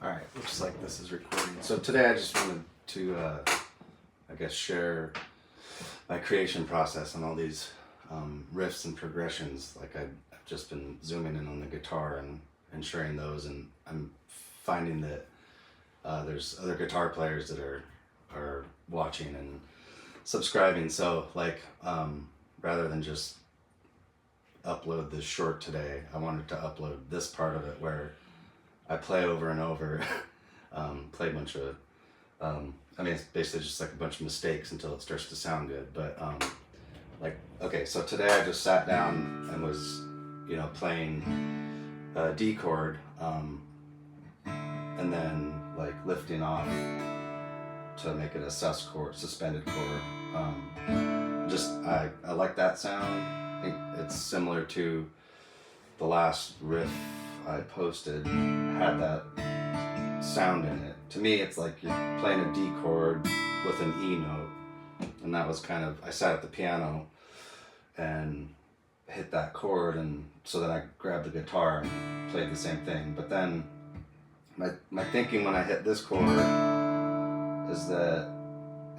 Alright, looks like this is recording. So today I just wanted to, I guess, share my creation process on all these riffs and progressions. Like I've just been zooming in on the guitar and sharing those, and I'm finding that there's other guitar players that are watching and subscribing. So like rather than just upload this short today, I wanted to upload this part of it where I play over and over, play a bunch of, I mean, it's basically just like a bunch of mistakes until it starts to sound good. But like, okay, so today I just sat down and was, you know, playing a D chord, and then like lifting off to make it a sus chord, suspended chord. I like that sound. I think it's similar to the last riff I posted, had that sound in it. To me, it's like you're playing a D chord with an E note, and that was kind of, I sat at the piano and hit that chord, and so then I grabbed the guitar and played the same thing. But then my thinking when I hit this chord is that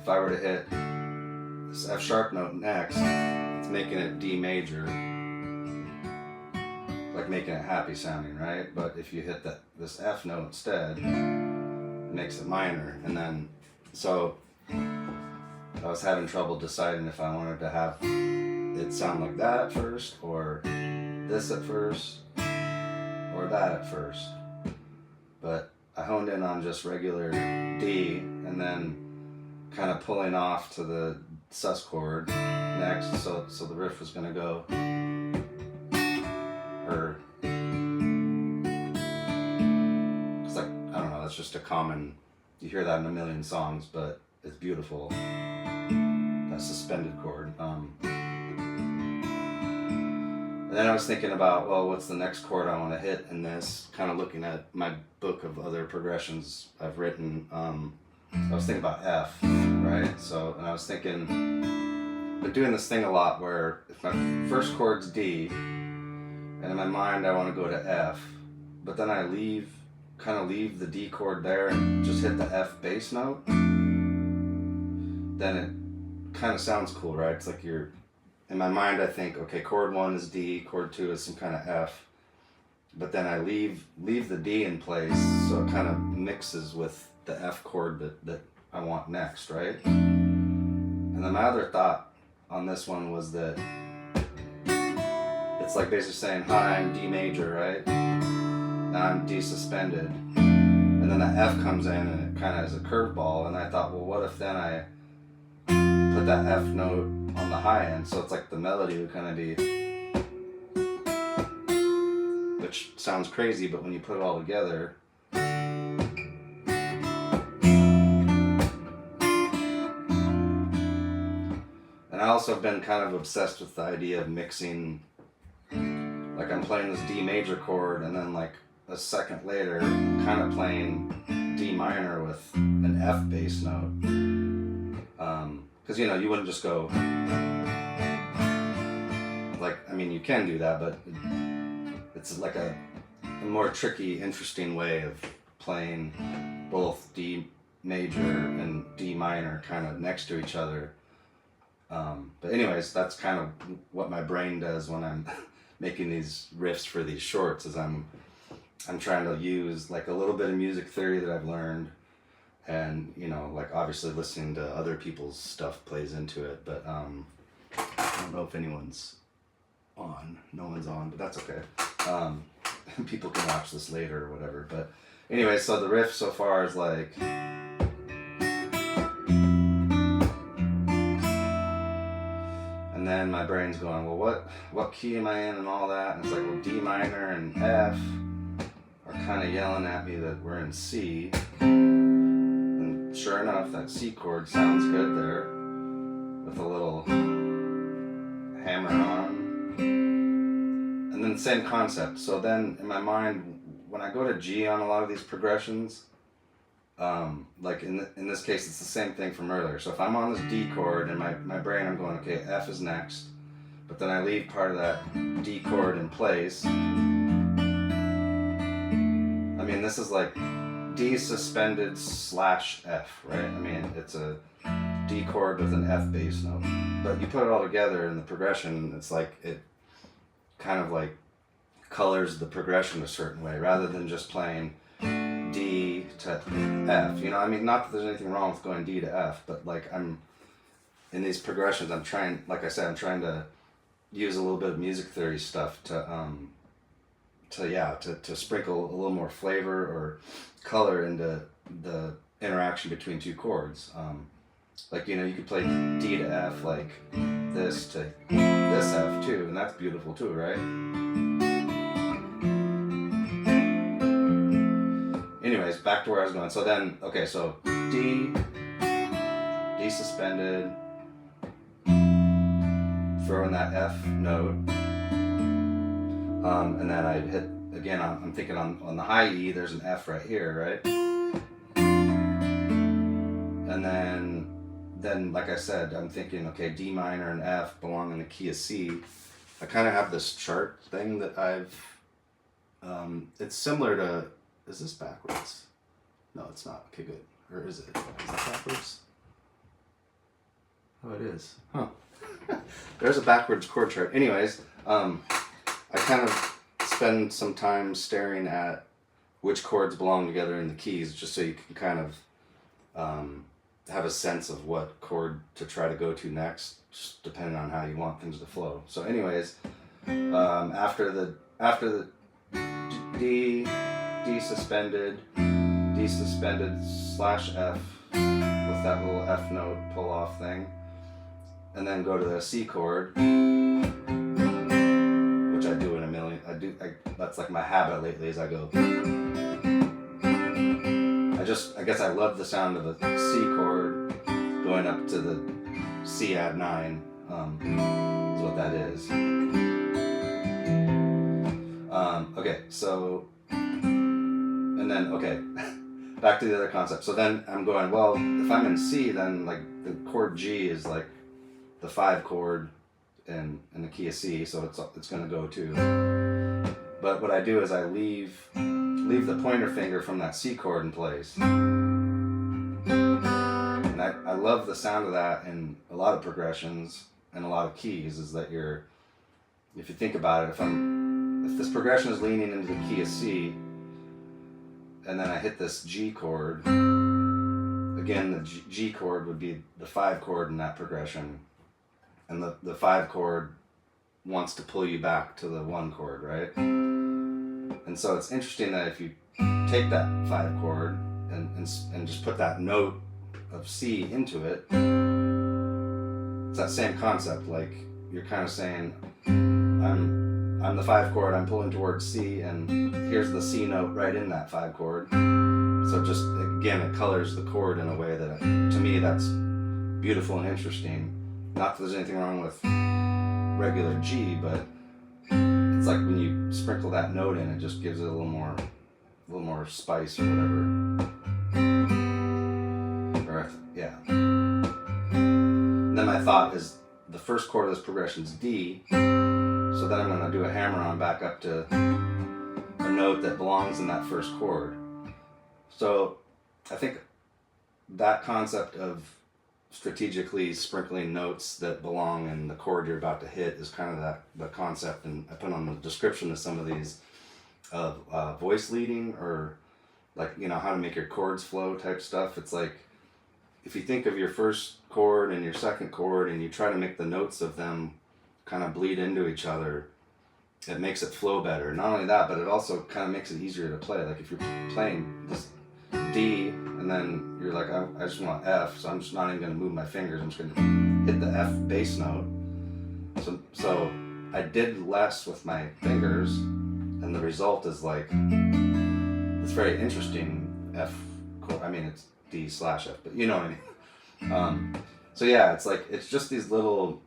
if I were to hit this F sharp note next, it's making it D major, like making it happy sounding, right? But if you hit this F note instead, it makes it minor. And then, so I was having trouble deciding if I wanted to have it sound like that at first, or this at first, or that at first. But I honed in on just regular D, and then kind of pulling off to the sus chord next, so the riff was gonna go, or, it's like, I don't know, that's just a common, you hear that in a million songs, but it's beautiful, that suspended chord. And then I was thinking about, well, what's the next chord I want to hit in this, kind of looking at my book of other progressions I've written. I was thinking about F, right? So, and I was thinking, been doing this thing a lot where if my first chord's D, and in my mind I want to go to F, but then I kind of leave the D chord there and just hit the F bass note, then it kind of sounds cool, right? It's like you're, in my mind I think, okay, chord 1 is D, chord 2 is some kind of F, but then I leave the D in place, so it kind of mixes with the F chord that I want next, right? And then my other thought on this one was that it's like basically saying, hi, I'm D major, right? Now I'm D suspended. And then that F comes in and it kind of is a curveball, and I thought, well, what if then I put that F note on the high end, so it's like the melody would kind of be, which sounds crazy, but when you put it all together, and I also have been kind of obsessed with the idea of mixing, like I'm playing this D major chord, and then like a second later, I'm kind of playing D minor with an F bass note. Because, you know, you wouldn't just go, like, I mean, you can do that, but it's like a more tricky, interesting way of playing both D major and D minor kind of next to each other. But anyways, that's kind of what my brain does when I'm making these riffs for these shorts, is I'm trying to use like a little bit of music theory that I've learned, and, you know, like obviously listening to other people's stuff plays into it, but I don't know if anyone's on. No one's on, but that's okay. People can watch this later or whatever. But anyway, so the riff so far is like, and then my brain's going, well, what key am I in and all that? And it's like, well, D minor and F are kind of yelling at me that we're in C. And sure enough, that C chord sounds good there with a little hammer on. And then same concept. So then in my mind, when I go to G on a lot of these progressions, like in this case, it's the same thing from earlier. So if I'm on this D chord, in my brain I'm going, okay, F is next, but then I leave part of that D chord in place. I mean, this is like D suspended slash F, right? I mean, it's a D chord with an F bass note. But you put it all together in the progression, it's like it kind of like colors the progression a certain way rather than just playing D to F. You know, I mean, not that there's anything wrong with going D to F, but like I'm in these progressions, I'm trying, like I said, I'm trying to use a little bit of music theory stuff to sprinkle a little more flavor or color into the interaction between two chords. Like, you know, you could play D to F like this to this F too, and that's beautiful too, right? Anyways, back to where I was going. So then, okay, so D suspended, throw in that F note, and then I'd hit, again, I'm thinking on the high E, there's an F right here, right? And then like I said, I'm thinking, okay, D minor and F belong in the key of C. I kind of have this chart thing that I've, it's similar to, is this backwards? No, it's not. Okay, good. Or is it? Is that backwards? Oh, it is. Huh. There's a backwards chord chart. Anyways, I kind of spend some time staring at which chords belong together in the keys, just so you can kind of have a sense of what chord to try to go to next, just depending on how you want things to flow. So anyways, after the D suspended slash F with that little F note pull off thing, and then go to the C chord, which I do in a million. That's like my habit lately, is I go. I guess I love the sound of the C chord going up to the C add 9, is what that is. Okay, so, and then, okay, back to the other concept. So then I'm going, well, if I'm in C, then like the chord G is like the 5 chord in the key of C, so it's going to go too. But what I do is I leave the pointer finger from that C chord in place. And I love the sound of that in a lot of progressions and a lot of keys, is that if you think about it, if this progression is leaning into the key of C, and then I hit this G chord, again, the G chord would be the 5 chord in that progression, and the 5 chord wants to pull you back to the 1 chord, right? And so it's interesting that if you take that 5 chord and just put that note of C into it, it's that same concept. Like, you're kind of saying, I'm the 5 chord, I'm pulling towards C, and here's the C note right in that 5 chord. So just, again, it colors the chord in a way that, to me, that's beautiful and interesting. Not that there's anything wrong with regular G, but it's like when you sprinkle that note in, it just gives it a little more spice or whatever. Yeah. And then my thought is, the first chord of this progression is D, so then I'm going to do a hammer-on back up to a note that belongs in that first chord. So I think that concept of strategically sprinkling notes that belong in the chord you're about to hit is kind of the concept, and I put on the description of some of these of voice leading, or like, you know, how to make your chords flow type stuff. It's like, if you think of your first chord and your second chord and you try to make the notes of them kind of bleed into each other, it makes it flow better. Not only that, but it also kind of makes it easier to play. Like if you're playing this D and then you're like, I just want F, so I'm just not even going to move my fingers, I'm just going to hit the F bass note. So I did less with my fingers, and the result is like, it's very interesting F chord. I mean, it's D slash F, but you know what I mean. So yeah, it's like, it's just these little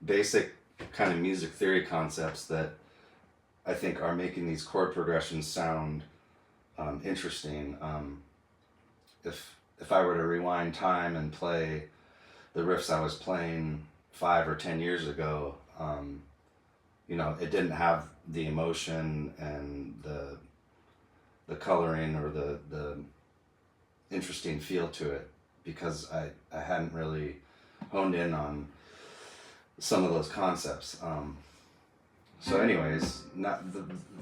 basic kind of music theory concepts that I think are making these chord progressions sound interesting. If I were to rewind time and play the riffs I was playing 5 or 10 years ago, you know, it didn't have the emotion and the coloring or the interesting feel to it, because I hadn't really honed in on some of those concepts. So anyways,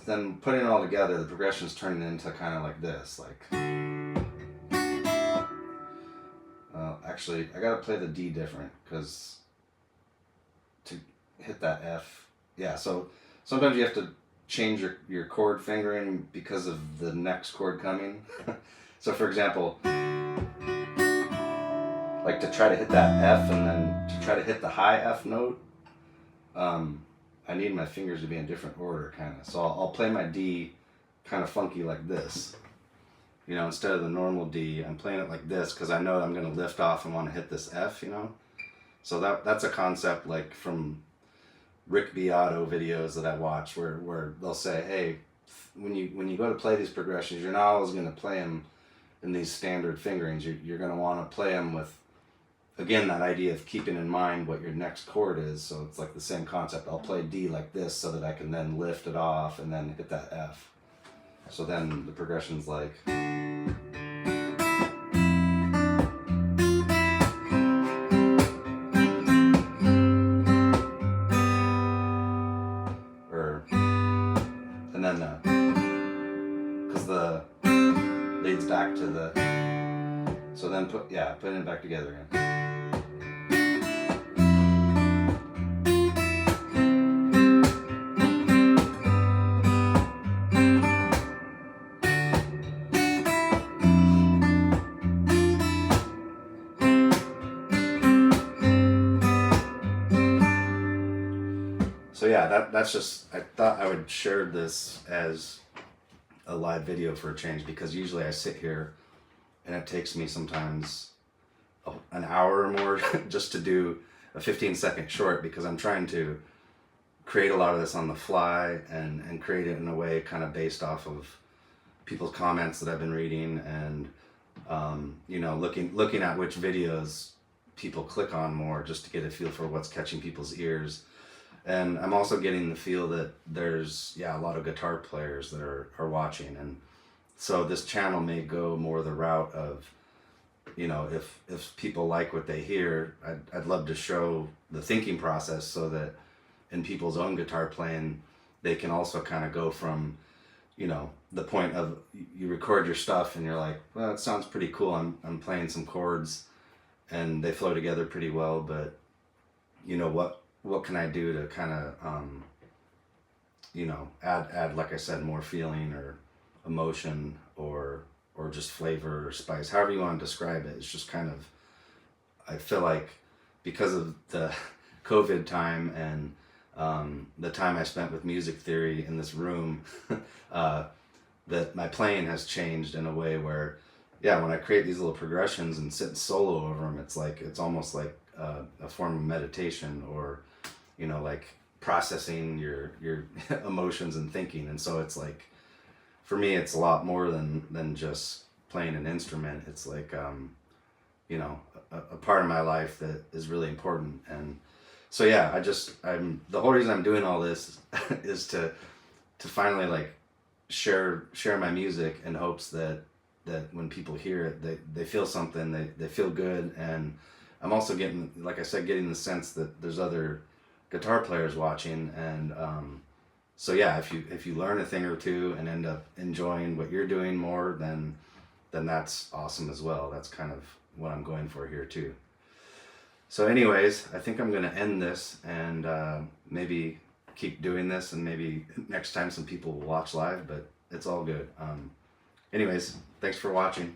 then putting it all together, the progression's turning into kind of like this, like, actually I gotta play the D different, because to hit that F, yeah, so sometimes you have to change your chord fingering because of the next chord coming. So for example, like to try to hit that F and then to try to hit the high F note, I need my fingers to be in different order, kind of. So I'll play my D kind of funky like this. You know, instead of the normal D, I'm playing it like this because I know I'm going to lift off and want to hit this F, you know? So that's a concept like from Rick Beato videos that I watch where they'll say, hey, when you go to play these progressions, you're not always going to play them in these standard fingerings. You're going to want to play them with, again, that idea of keeping in mind what your next chord is. So it's like the same concept. I'll play D like this so that I can then lift it off and then hit that F. So then the progression's like, or, and then because the leads back to the, so then putting it back together again. So yeah, that's just, I thought I would share this as a live video for a change, because usually I sit here and it takes me sometimes an hour or more just to do a 15-second short, because I'm trying to create a lot of this on the fly and create it in a way kind of based off of people's comments that I've been reading, and you know, looking at which videos people click on more, just to get a feel for what's catching people's ears. And I'm also getting the feel that there's, a lot of guitar players that are watching. And so this channel may go more the route of, you know, if people like what they hear, I'd love to show the thinking process so that in people's own guitar playing, they can also kind of go from, you know, the point of you record your stuff and you're like, well, it sounds pretty cool. I'm playing some chords and they flow together pretty well, but you know, what can I do to kind of, you know, add, like I said, more feeling or emotion or just flavor or spice, however you want to describe it. It's just kind of, I feel like because of the COVID time and the time I spent with music theory in this room, that my playing has changed in a way where, when I create these little progressions and sit solo over them, it's almost like a form of meditation, or, you know, like processing your emotions and thinking. And so it's like, for me, it's a lot more than just playing an instrument. It's like, you know, a part of my life that is really important. And so, the whole reason I'm doing all this is to finally like share my music in hopes that when people hear it, they feel something, they feel good. And I'm also getting, like I said, getting the sense that there's other guitar players watching. And so if you learn a thing or two and end up enjoying what you're doing more, then that's awesome as well. That's kind of what I'm going for here too. So anyways, I think I'm going to end this and maybe keep doing this, and maybe next time some people will watch live, but it's all good. Anyways, thanks for watching.